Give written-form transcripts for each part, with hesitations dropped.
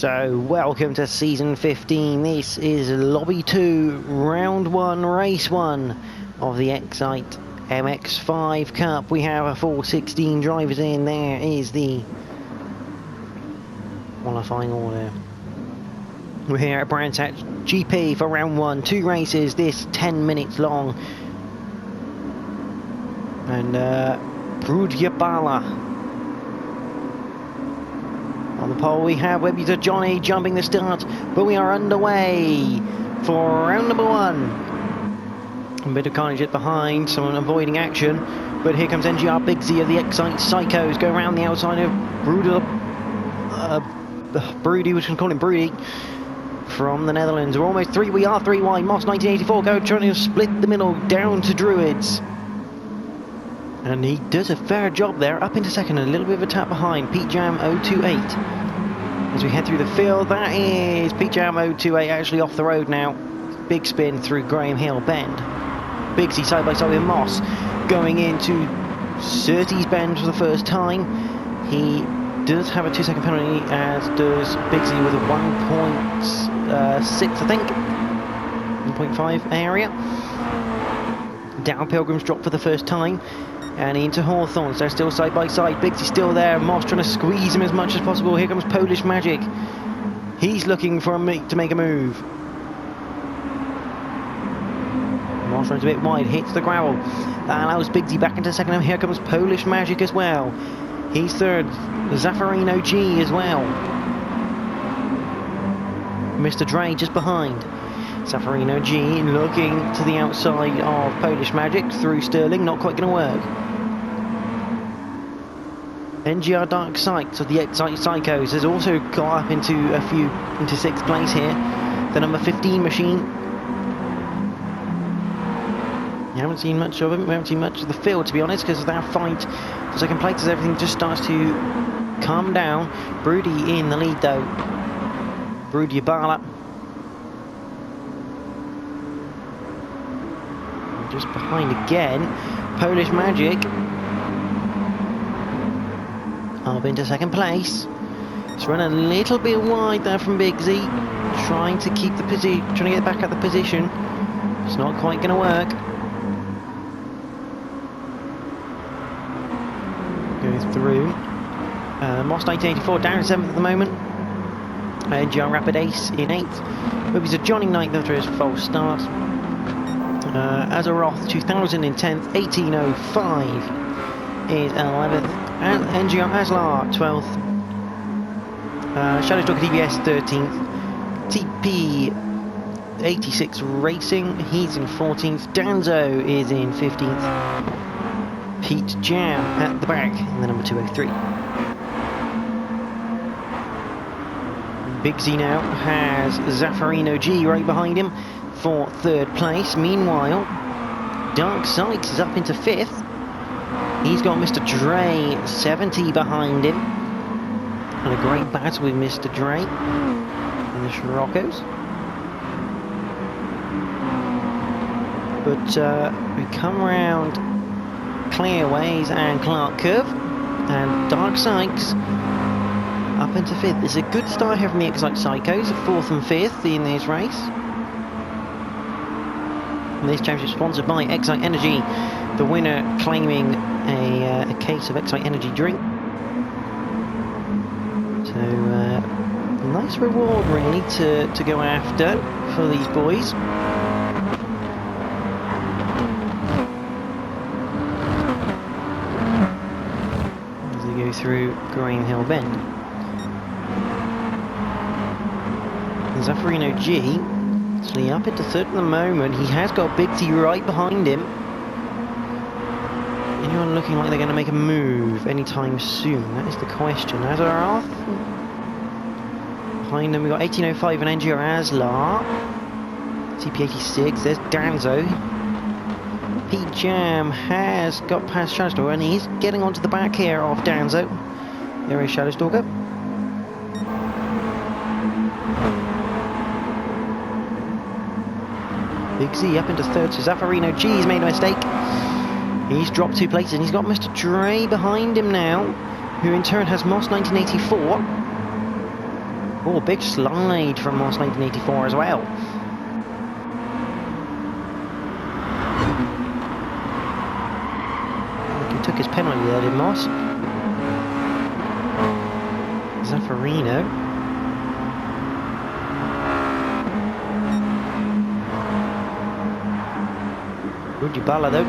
So, welcome to Season 15. This is Lobby 2, Round 1, Race 1 of the XITE MX-5 Cup. We have a full 16 drivers in. There is the qualifying order. We're here at Brands Hatch GP for Round 1. 2 races, this 10 minutes long. And Brudjabala. On the pole we have Webby Johnny jumping the start, but we are underway for round number 1. A bit of carnage at behind, someone avoiding action, but here comes NGR Big Z of the XITE Psychos, go around the outside of Broody, which can call him Broody, from the Netherlands. We're almost 3, we are 3 wide, Moss 1984 go trying to split the middle down to Druids. And he does a fair job there, up into second, a little bit of a tap behind, Pete Jam 028. As we head through the field, that is Pete Jam 028 actually off the road now. Big spin through Graham Hill Bend. Bigsy side by side with Moss, going into Surtees Bend for the first time. He does have a 2-second penalty, as does Bigsy with a 1.6, I think. 1.5 area. Down Pilgrim's drop for the first time. And into Hawthorns, they're still side by side. Bigsy's still there, Moss trying to squeeze him as much as possible. Here comes Polish Magic. He's looking for to make a move. Moss runs a bit wide, hits the gravel. That allows Bigsy back into second, and here comes Polish Magic as well. He's third, Zaffarino G as well. Mr. Dre just behind. Zaffarino G looking to the outside of Polish Magic through Sterling, not quite going to work. NGR Dark Sights of the XITE Psychos has also got up into 6th place here. The number 15 machine. You haven't seen much of him, we haven't seen much of the field, to be honest, because of that fight for second place as everything just starts to calm down. Broody in the lead though. Brudjabala. Just behind again, Polish Magic up into second place. It's run a little bit wide there from Big Z, trying to keep the position, trying to get back at the position. It's not quite going to work. Goes through. Moss 1984 down in 7th at the moment. NGR Rapid Ace in 8th. Movies a Johnny Knight after his false start. Azeroth 2000 in 10th, 1805 is 11th, and NGR Aslar 12th, Shadowstalker DBS 13th, TP 86 Racing, he's in 14th, Danzo is in 15th, Pete Jam at the back in the number 203. Big Z now has Zaffarino G right behind him for 3rd place. Meanwhile, Dark Sights is up into 5th. He's got Mr. Dre 70 behind him. And a great battle with Mr. Dre in the Scirocco's. But we come round Clearways and Clark Curve, and Dark Sights up into 5th. It's a good start here from the XITE Psychos, 4th and 5th in this race. And this championship sponsored by XITE Energy, the winner claiming a case of XITE Energy drink. So nice reward really to go after for these boys. As they go through Graham Hill Bend. Zaffarino G actually up into 3rd at the moment. He has got Big T right behind him. Anyone looking like they're going to make a move anytime soon? That is the question. Azeroth. Behind them we've got 1805 and NGR Aslar. CP86, there's Danzo. Pete Jam has got past Shadowstalker and he's getting onto the back here of Danzo. There is Shadowstalker. Big Z up into 3rd, so Zaffarino G has made a mistake. He's dropped 2 places and he's got Mr. Dre behind him now, who in turn has Moss 1984. Oh, big slide from Moss 1984 as well. He took his penalty there, did Moss? Zaffarino. Rudibala though,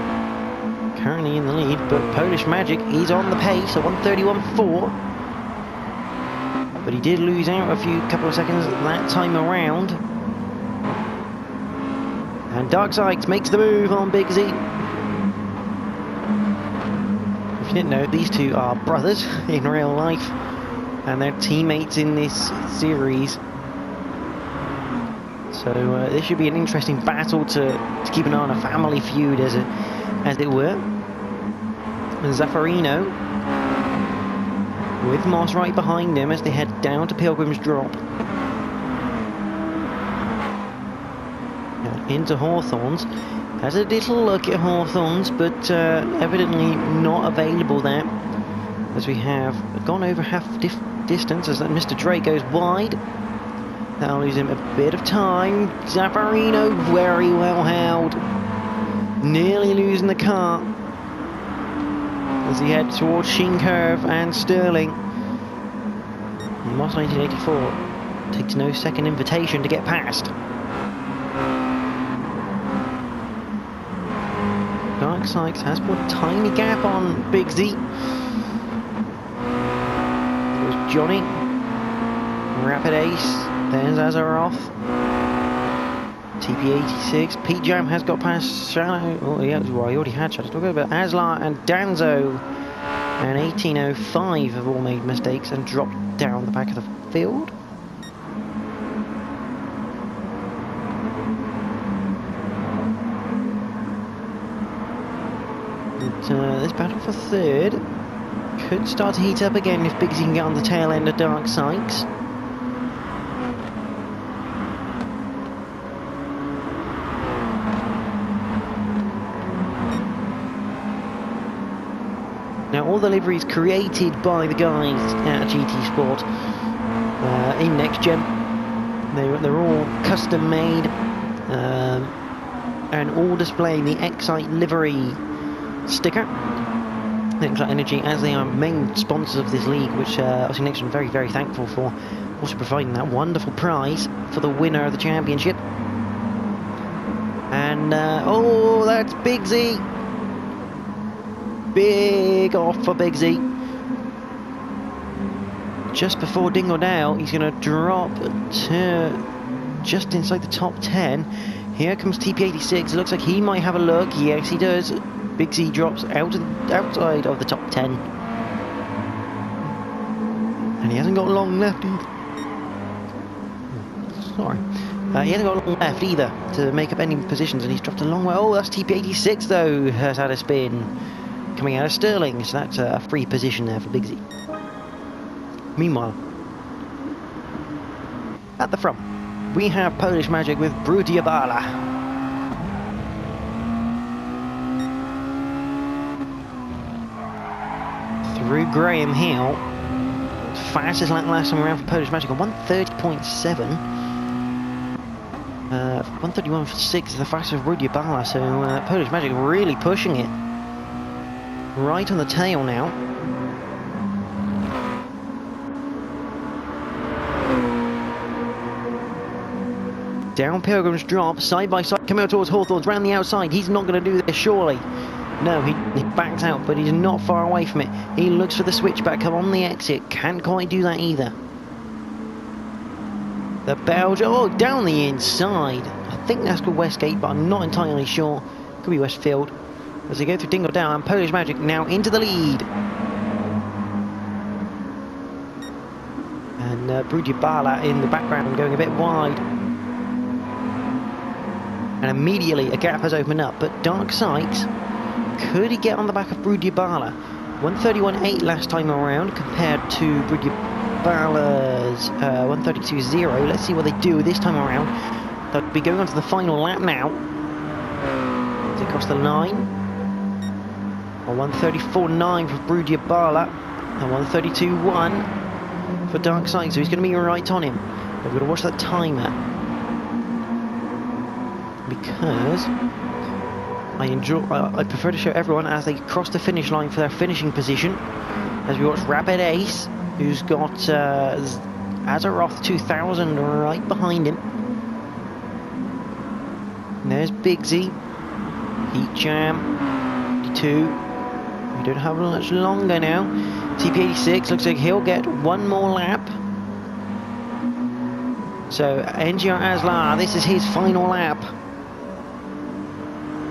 currently in the lead, but Polish Magic, he's on the pace at 1:31.4. But he did lose out a couple of seconds that time around. And Dark Sykes makes the move on Big Z. If you didn't know, these two are brothers in real life, and they're teammates in this series. So this should be an interesting battle to keep an eye on, a family feud as it were. And Zaffarino with Moss right behind him as they head down to Pilgrim's Drop. Now into Hawthorns. Has a little look at Hawthorns, but evidently not available there, as we have gone over half distance as that Mr. Drake goes wide. That'll lose him a bit of time. Zaffarino very well held. Nearly losing the car as he heads towards Sheen Curve and Sterling. Moss 1984 takes no second invitation to get past. Dark Sykes has put a tiny gap on Big Z. There's Johnny. Rapid Ace. There's Azaroth. TP86. Pete Jam has got past Shallow. Oh, yeah, well, he already had Shadow. Talk about Aslar and Danzo. And 1805 have all made mistakes and dropped down the back of the field. But, this battle for third could start to heat up again if Big Z can get on the tail end of Dark Sykes. Now, all the liveries created by the guys at GT Sport in NXTGEN, they're all custom made and all displaying the XITE livery sticker. XITE Energy, as they are main sponsors of this league, which obviously NXTGEN are very, very thankful for, also providing that wonderful prize for the winner of the championship. And oh, that's Big Z. Big off for Big Z. Just before Dingledale, he's going to drop to just inside the top 10. Here comes TP86. It looks like he might have a look. Yes, he does. Big Z drops outside of the top 10. And he hasn't got long left either. Sorry. He hasn't got long left either to make up any positions, and he's dropped a long way. Oh, that's TP86 though, has had a spin. Coming out of Sterling, so that's a free position there for Big Z. Meanwhile, at the front, we have Polish Magic with Brudiabala. Through Graham Hill, fastest lap last time around for Polish Magic on 1:30.7. 1:31.6 is the fastest of Brudiabala, so Polish Magic really pushing it. Right on the tail now. Down Pilgrim's Drop, side by side, coming out towards Hawthorns, round the outside. He's not going to do this, surely. No, he backs out, but he's not far away from it. He looks for the switchback, come on the exit. Can't quite do that either. The Belgian, oh, down the inside. I think that's called Westgate, but I'm not entirely sure. Could be Westfield. As they go through Dingledale, and Polish Magic now into the lead. And Brudiabala in the background going a bit wide. And immediately a gap has opened up, but Dark Sykes, could he get on the back of Brudiabala? 1:31.8 last time around compared to Brudiabala's 1:32.0. Let's see what they do this time around. They'll be going on to the final lap now. As they cross the line. 1:34.9 for Brudiabala and 1:32.1 for for Dark Side, so he's going to be right on him. We've got to watch that timer. Because I prefer to show everyone as they cross the finish line for their finishing position. As we watch Rapid Ace, who's got Azeroth 2000 right behind him. And there's Bigsy, Heat Jam, 2. We don't have much longer now. TP86 looks like he'll get one more lap. So NGR Aslar, this is his final lap.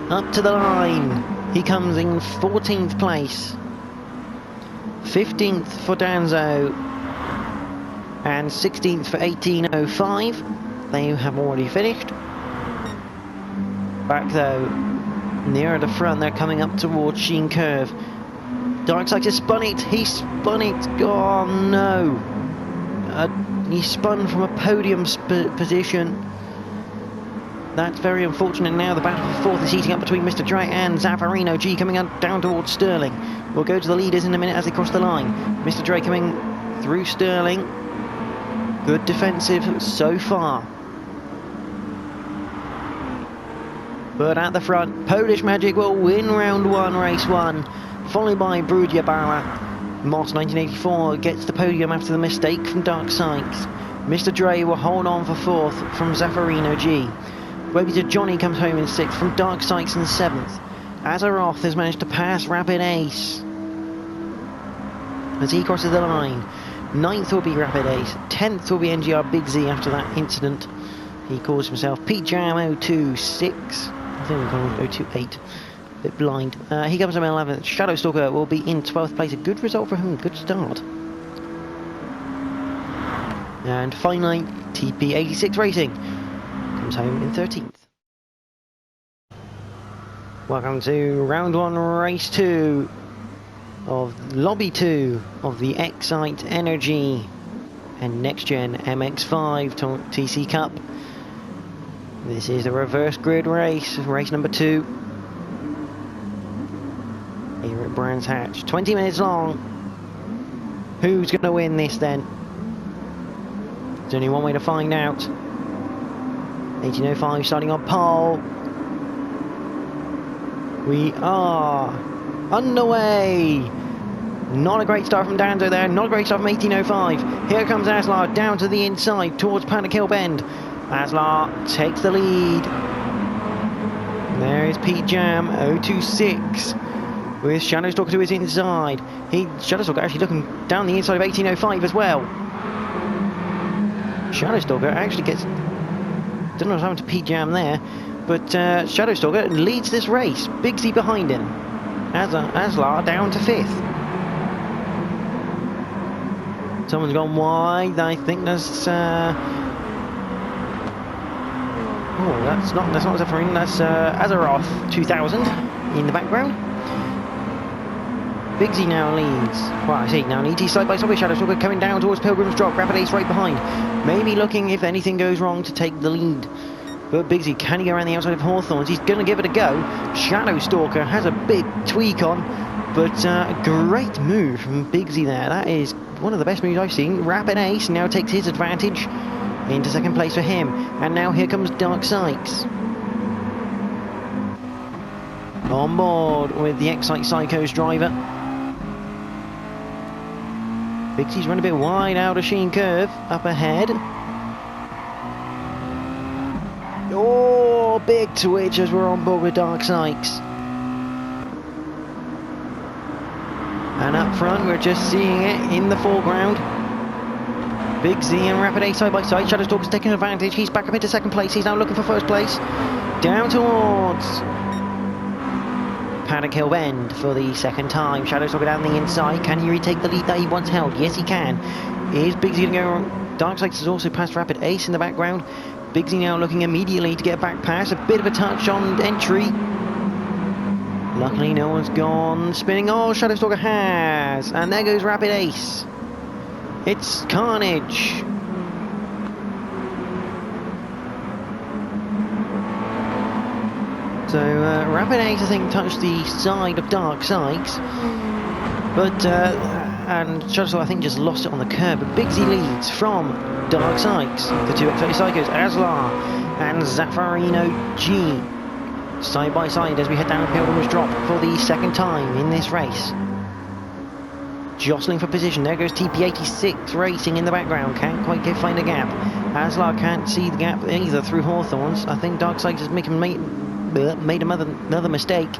Up to the line. He comes in 14th place. 15th for Danzo. And 16th for 1805. They have already finished. Back though, nearer the front, they're coming up towards Sheen Curve. Darkseid has spun it. He spun it. Oh no. He spun from a podium position. That's very unfortunate. Now the battle for fourth is heating up between Mr. Dre and Zaffarino G coming down towards Sterling. We'll go to the leaders in a minute as they cross the line. Mr. Dre coming through Sterling. Good defensive so far. But at the front, Polish Magic will win round 1, race 1. Followed by Brudia Bala. Moss 1984 gets the podium after the mistake from Dark Sykes. Mr. Dre will hold on for fourth from Zaffarino G. Webby Johnny comes home in 6th from Dark Sykes in 7th. Azeroth has managed to pass Rapid Ace as he crosses the line. 9th will be Rapid Ace. 10th will be NGR Big Z after that incident. He calls himself Pete Jam 026. I think we call him 028. A bit blind. He comes in 11th. Shadowstalker will be in 12th place. A good result for him. Good start. And finally, TP86 Racing comes home in 13th. Welcome to round 1, race 2 of lobby 2 of the XITE Energy and NXTGEN MX-5 TC Cup. This is the reverse grid race, race number 2. Here at Brands Hatch, 20 minutes long. Who's going to win this then? There's only one way to find out. 1805 starting on pole. We are underway. Not a great start from Danzo there, not a great start from 1805. Here comes Aslar down to the inside towards Panic Hill Bend. Aslar takes the lead. There is Pete Jam 026 with Shadowstalker to his inside. Shadowstalker actually looking down the inside of 1805 as well. Shadowstalker actually gets, don't know what's happened to Pete Jam there, but Shadowstalker leads this race. Bigsy behind him. Aslar down to 5th. Someone's gone wide. I think there's oh, that's not Zephyrin, that's Azeroth 2000 in the background. Bigsy now leads. Well, I say now leads. He's side by side with Shadowstalker coming down towards Pilgrim's Drop. Rapid Ace right behind. Maybe looking, if anything goes wrong, to take the lead. But Bigsy, can he go around the outside of Hawthorns? He's going to give it a go. Shadowstalker has a big tweak on, but great move from Bigsy there. That is one of the best moves I've seen. Rapid Ace now takes his advantage into 2nd place for him. And now here comes Dark Sykes. On board with the XITE Psychos driver. Bigsy's run a bit wide out of Sheen Curve, up ahead. Oh, big twitch as we're on board with Dark Sykes. And up front, we're just seeing it in the foreground. Bigsy and Rapid Ace side by side. Shadowstalker's taking advantage. He's back up into 2nd place. He's now looking for 1st place. Down towards Panic Hill Bend for the 2nd time. Shadowstalker down the inside. Can he retake the lead that he once held? Yes, he can. Is Bigsy going to go wrong? Dark Sykes has also passed Rapid Ace in the background. Bigsy now looking immediately to get back past. A bit of a touch on entry. Luckily, no one's gone spinning. Oh, Shadowstalker has. And there goes Rapid Ace. It's carnage. So, Rapid Ace, I think, touched the side of Dark Sykes. But and Shuttle I think just lost it on the curb, but Bigsy leads from Dark Sykes, the two XITE Psychos, Aslar and Zaffarino G, side by side as we head down Pilgrim's Drop for the second time in this race. Jostling for position, there goes TP86 racing in the background, can't quite find a gap. Aslar can't see the gap either through Hawthorns. I think Dark Sykes has made another mistake,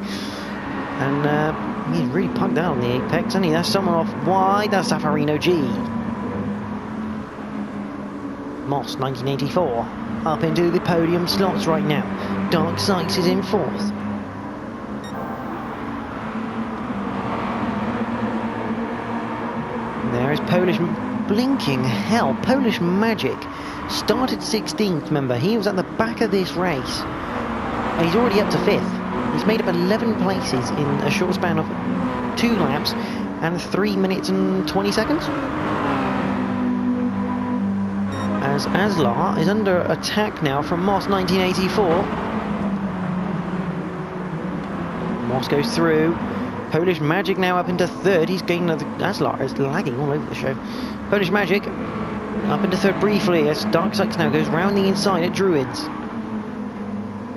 and he's really pugged out on the apex, hasn't he? That's someone off wide, that's Zaffarino G. Moss 1984 up into the podium slots right now. Dark Sykes is in fourth. There is Polish blinking hell. Polish Magic started 16th, remember. He was at the back of this race. And he's already up to 5th. He's made up 11 places in a short span of 2 laps and 3 minutes and 20 seconds. As Aslar is under attack now from Moss 1984. Moss goes through. Polish Magic now up into 3rd. He's gaining another. Aslar is lagging all over the show. Polish Magic up into 3rd briefly as Dark Sykes now goes round the inside at Druids.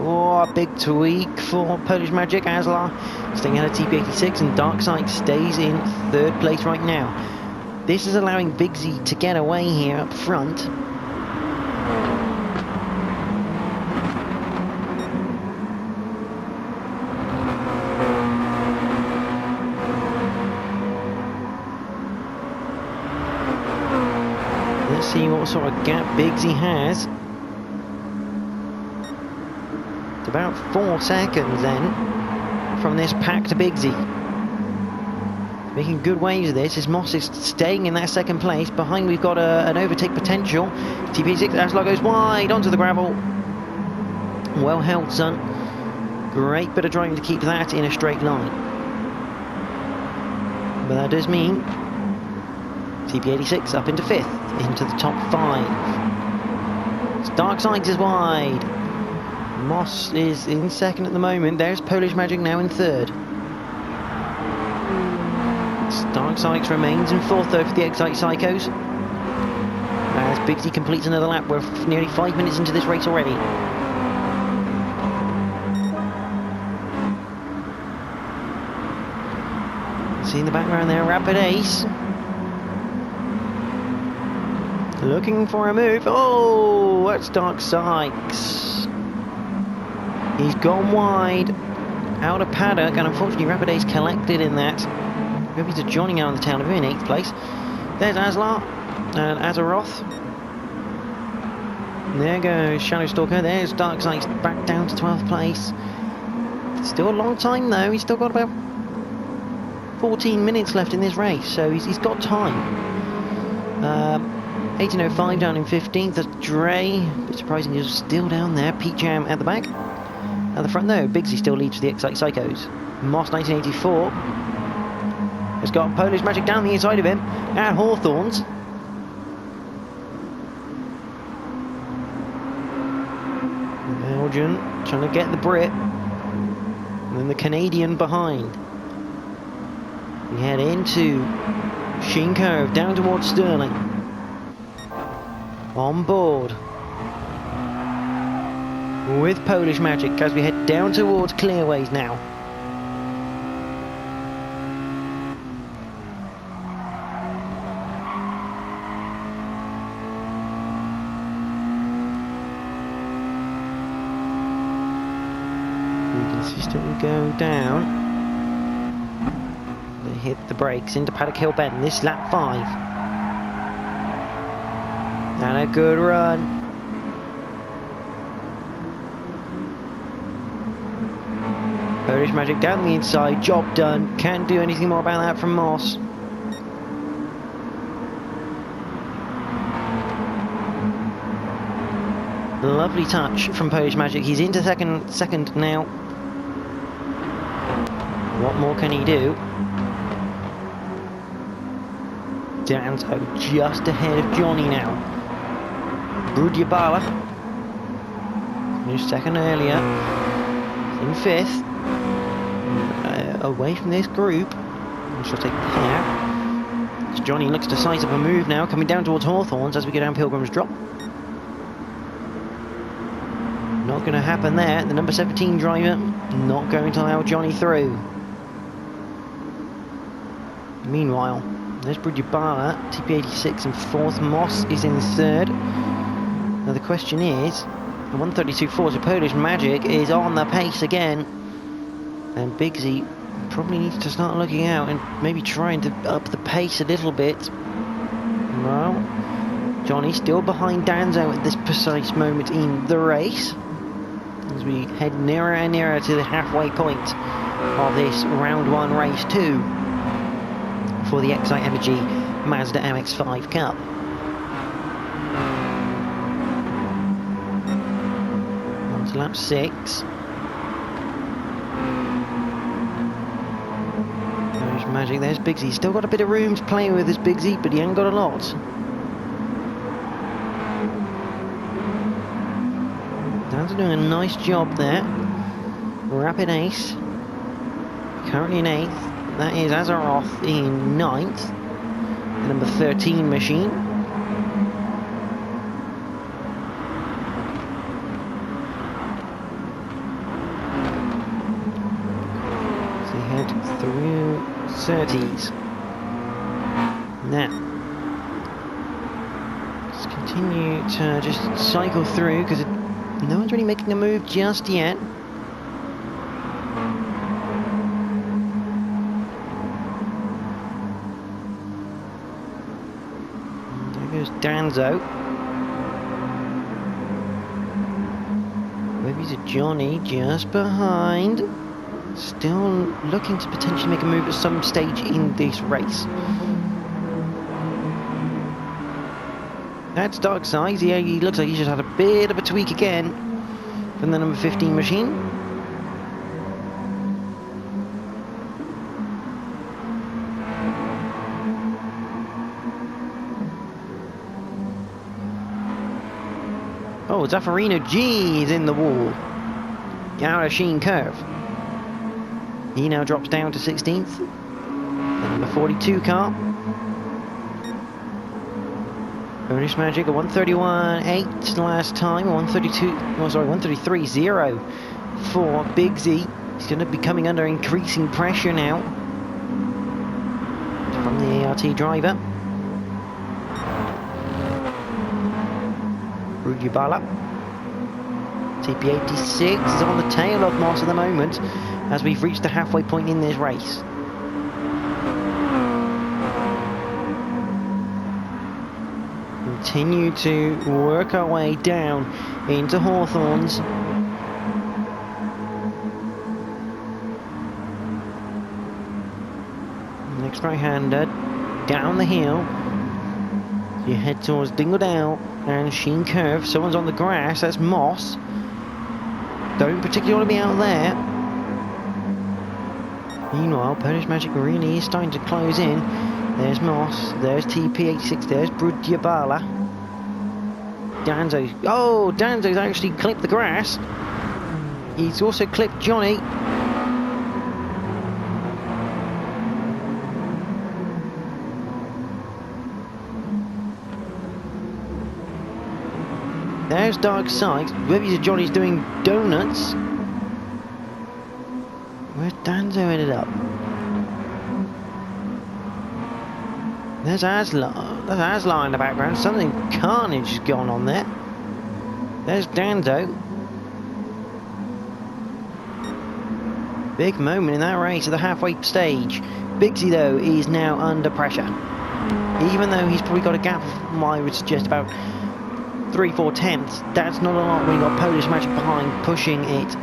Oh, a big tweak for Polish Magic. Aslar staying ahead of TP86 and Dark Sykes stays in 3rd place right now. This is allowing Bigsy to get away here up front. Let's see what sort of gap Bigsy has. It's about 4 seconds then from this pack to Bigsy. Making good waves of this as Moss is staying in that 2nd place. Behind we've got an overtake potential. TP6 Aslar goes wide onto the gravel. Well held, son. Great bit of driving to keep that in a straight line. But that does mean TP86 up into 5th, into the top 5. Dark Sykes is wide. Moss is in 2nd at the moment. There's Polish Magic now in 3rd. Dark Sykes remains in 4th though for the XITE Psychos. As Bigsy completes another lap. We're nearly 5 minutes into this race already. See in the background there, Rapid Ace. Looking for a move. Oh, that's Dark Sykes. He's gone wide. Out of paddock, and unfortunately Rapid Ace collected in that. Maybe to Johnny out on the tail of him in 8th place. There's Aslar and Azeroth. There goes Shadow Stalker. There's Dark Sykes back down to 12th place. Still a long time though. He's still got about 14 minutes left in this race, so he's got time. 18.05 down in 15th. That's Dre. A bit surprising he's still down there. Pete Jam at the back. At the front though, Bigsy still leads for the XITE Psychos. Moss 1984 has got Polish Magic down the inside of him at Hawthorns. Belgian trying to get the Brit. And then the Canadian behind. We head into Sheen Curve down towards Stirling. On board with Polish Magic as we head down towards Clearways now. We consistently go down. They hit the brakes into Paddock Hill Bend. This lap 5. And a good run. Polish Magic down the inside, job done. Can't do anything more about that from Moss. Lovely touch from Polish Magic. He's into second now. What more can he do? Danto just ahead of Johnny now. Brudyabala finished 2nd earlier. In 5th. Away from this group. I shall take care. Johnny looks to size up a move now, coming down towards Hawthorns as we go down Pilgrim's Drop. Not going to happen there. The number 17 driver not going to allow Johnny through. Meanwhile, there's Brujabala, TP86 in 4th. Moss is in 3rd. Now the question is, the 132.4, so Polish Magic is on the pace again. And Bigsy probably needs to start looking out and maybe trying to up the pace a little bit. Well, Johnny still behind Danzo at this precise moment in the race, as we head nearer and nearer to the halfway point of this round 1 race 2 for the XITE Mazda MX-5 Cup. On to lap 6. There's Magic, there's Bigsy. Still got a bit of room to play with, this Bigsy, but he ain't got a lot. Dan's doing a nice job there. Rapid Ace, currently in 8th. That is Azaroth in 9th. The number 13 machine. So we head through 30s. Now, let's continue to just cycle through because no one's really making a move just yet. And there goes Danzo. Maybe to Johnny just behind. Still looking to potentially make a move at some stage in this race. That's Dark Sides. Yeah, he looks like he's just had a bit of a tweak again from the number 15 machine. Oh, Zaffarino G is in the wall. Out of Sheen Curve. He now drops down to 16th. The number 42 car. Polish Magic, a 131.8 last time, 133.0 for Bigsy. He's going to be coming under increasing pressure now from the ART driver. Brujabala. TP86 is on the tail of Moss at the moment as we've reached the halfway point in this race. Continue to work our way down into Hawthorns. Next right-hander down the hill. You head towards Dingledale and Sheen Curve. Someone's on the grass. That's Moss. Don't particularly want to be out there. Meanwhile, Polish Magic really is starting to close in. There's Moss, there's TP86, there's Brujabala. Danzo, oh, Danzo's actually clipped the grass. He's also clipped Johnny. There's Dark Side. Maybe Johnny's doing donuts. Where's Danzo ended up? There's Aslar. There's Aslar in the background. Something carnage has gone on there. There's Danzo. Big moment in that race at the halfway stage. Bigsy, though, is now under pressure. Even though he's probably got a gap of, I would suggest, about 3-4 tenths. That's not a lot when you've got Polish Magic behind pushing it.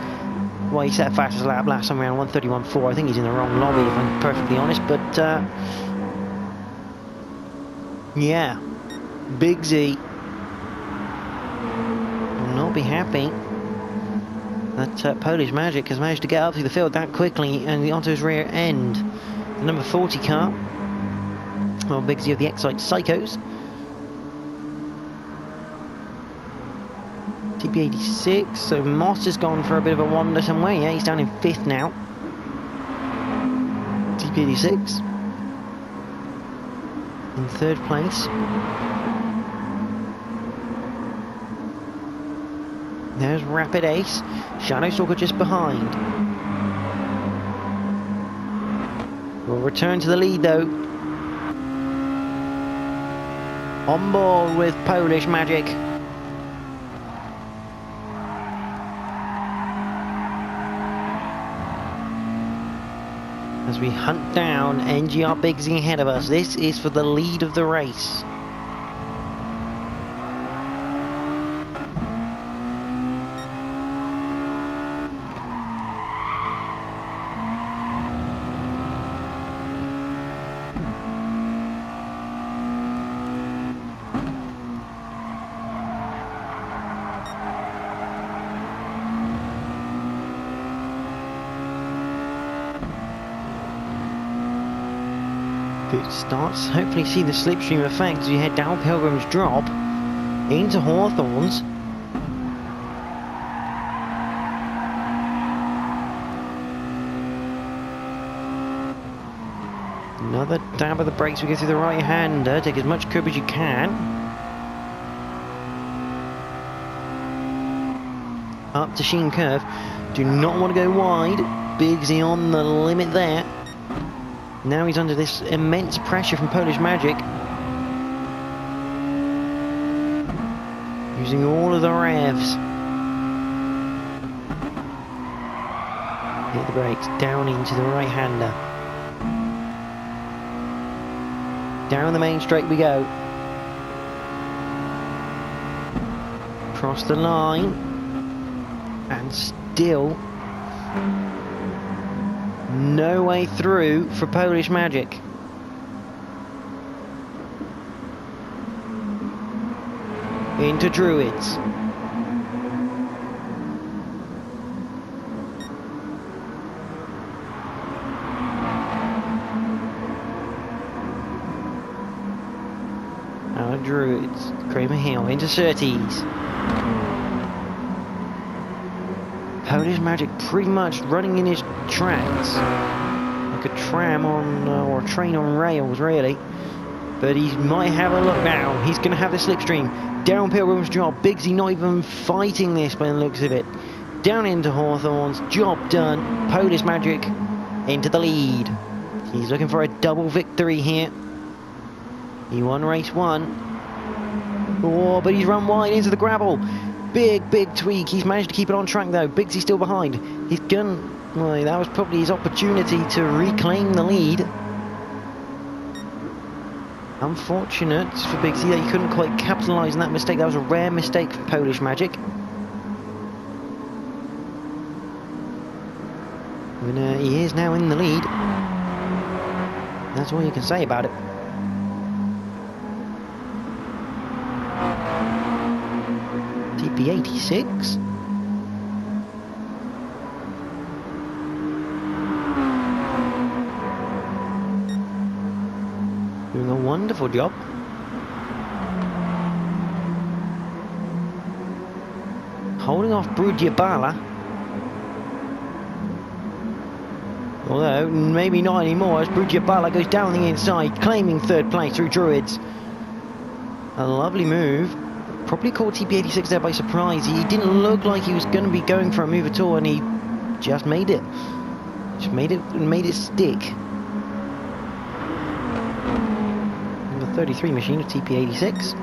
Well, he set a fastest lap last time around 131.4. I think he's in the wrong lobby, if I'm perfectly honest. But, yeah, Bigsy will not be happy that Polish Magic has managed to get up through the field that quickly and onto his rear end. The number 40 car, well, Bigsy of the XITE Psychos. TP86, so Moss has gone for a bit of a wander somewhere. Yeah, he's down in 5th now. TP86. in third place. There's Rapid Ace. Shadow Stalker just behind. We'll return to the lead though. On board with Polish Magic. As we hunt down NGR Bigsy ahead of us. This is for the lead of the race. Good starts. Hopefully see the slipstream effect as you head down Pilgrim's Drop into Hawthorns. Another dab of the brakes. We go through the right-hander. Take as much curb as you can. Up to Sheen Curve. Do not want to go wide. Bigsy on the limit there. Now he's under this immense pressure from Polish Magic. Using all of the revs. Hit the brakes, down into the right-hander. Down the main straight we go. Cross the line. And still no way through for Polish Magic. Into Druids. Out of Druids. Kramer Hill into Surtees. Polish Magic pretty much running in his tracks, like a tram on, or a train on rails really, but he might have a look now. He's going to have the slipstream, down Pilgrim's Drop. Bigsy not even fighting this by the looks of it, down into Hawthorns, job done. Polish Magic into the lead. He's looking for a double victory here. He won race 1, oh, but he's run wide into the gravel. Big tweak. He's managed to keep it on track though. Bigsy's still behind. He's gone. Well, that was probably his opportunity to reclaim the lead. Unfortunate for Bigsy that he couldn't quite capitalise on that mistake. That was a rare mistake for Polish Magic. And he is now in the lead. That's all you can say about it. TP86. Doing a wonderful job. Holding off Brudiabala. Although, maybe not anymore as Brudiabala goes down the inside, claiming third place through Druids. A lovely move. Probably caught TP86 there by surprise. He didn't look like he was going to be going for a move at all, and he just made it. Just made it stick. Number 33 machine of TP86.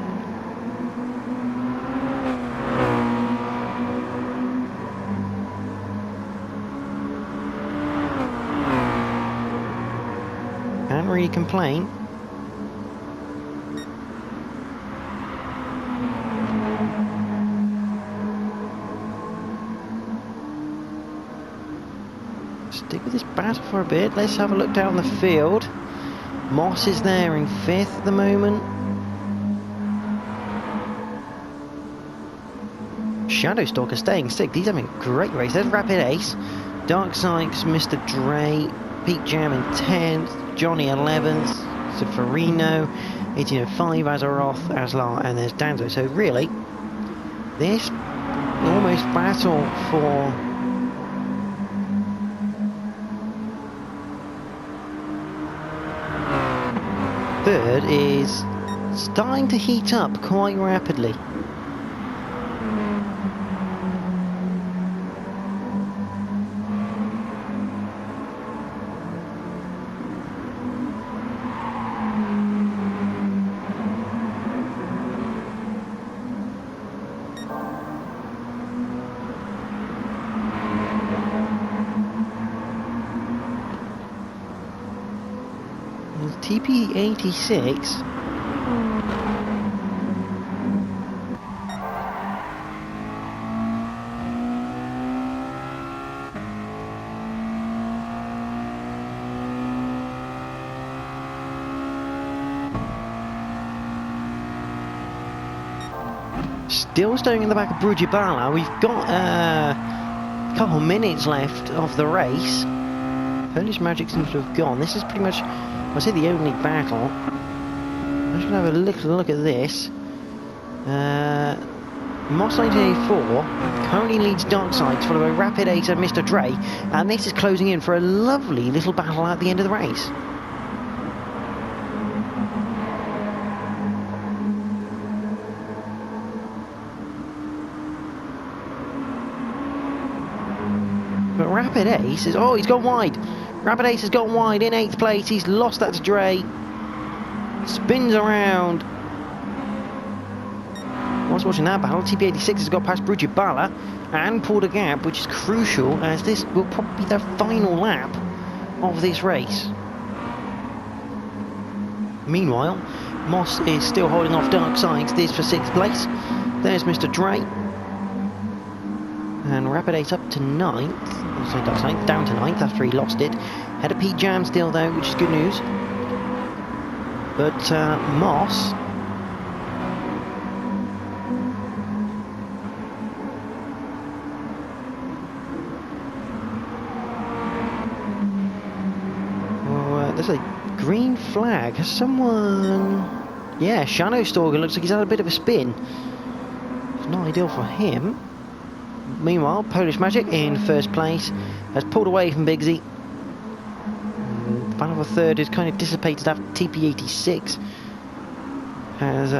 Can't really complain. Stick with this battle for a bit. Let's have a look down the field. Moss is there in 5th at the moment. Shadowstalker staying 6th. He's having a great race. There's Rapid Ace. Dark Sykes, Mr. Dre, Pete Jam in 10th. Johnny 11th. Seferino, 1805, Azaroth, Aslar, and there's Danzo. So really, this almost battle for third is starting to heat up quite rapidly. TP86 still staying in the back of Brujibala. We've got a couple minutes left of the race. Polish Magic seems to have gone. This is pretty much, I say, the only battle. I'm just going to have a little look at this. Moss 1984 currently leads Dark Sides, followed by Rapid Ace and Mr. Dre, and this is closing in for a lovely little battle at the end of the race. But Rapid Ace is, oh, he's gone wide. Rapid Ace has gone wide in 8th place. He's lost that to Dre. Spins around. Whilst watching that battle, TP86 has got past Brujibala and pulled a gap, which is crucial, as this will probably be their final lap of this race. Meanwhile, Moss is still holding off Dark Sides. This for 6th place. There's Mr. Dre. And Rapid Ace up to 9th. Sorry, Dark Sides down to 9th after he lost it. Had a P Jam still though, which is good news. But Moss there's a green flag. Has someone... Yeah, Shadow Stalker looks like he's had a bit of a spin. It's not ideal for him. Meanwhile, Polish Magic in 1st place has pulled away from Bigsy. The battle for 3rd is kind of dissipated after TP86 has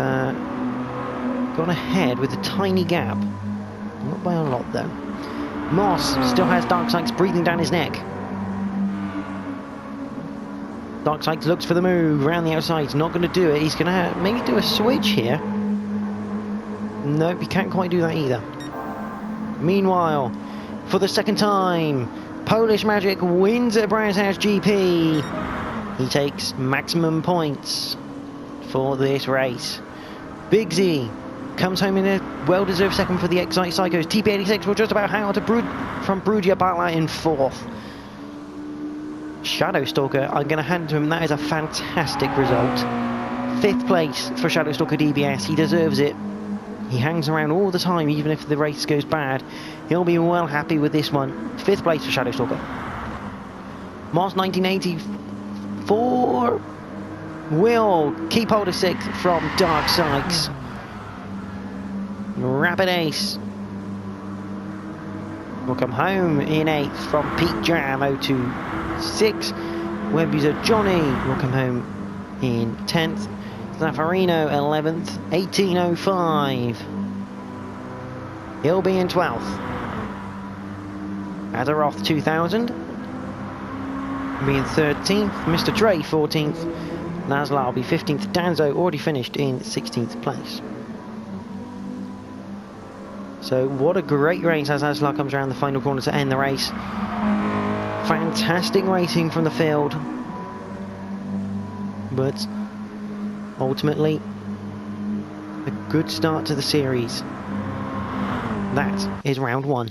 gone ahead with a tiny gap. Not by a lot though. Moss still has Dark Sides breathing down his neck. Dark Sides looks for the move around the outside. He's not going to do it. He's going to maybe do a switch here. Nope, he can't quite do that either. Meanwhile, for the 2nd time, Polish Magic wins at Brands House GP. He takes maximum points for this race. Bigsy comes home in a well-deserved 2nd for the XITE Psychos. TP86 will just about hang on to from Brujibala in 4th. Shadow Stalker, I'm going to hand to him. That is a fantastic result. 5th place for Shadow Stalker DBS. He deserves it. He hangs around all the time, even if the race goes bad. He'll be well happy with this one. 5th place for Shadow Stalker. Moss 1984 will keep hold of 6th from Dark Sides. Rapid Ace will come home in 8th from Pete Jam 026. Web user Johnny will come home in 10th. Zaffarino 11th, 1805. He'll be in 12th. Azeroth 2000 will be in 13th. Mr. Dre 14th. Nasla will be 15th. Danzo already finished in 16th place. So what a great race as Aslar comes around the final corner to end the race. Fantastic racing from the field. But ultimately, a good start to the series. That is round 1.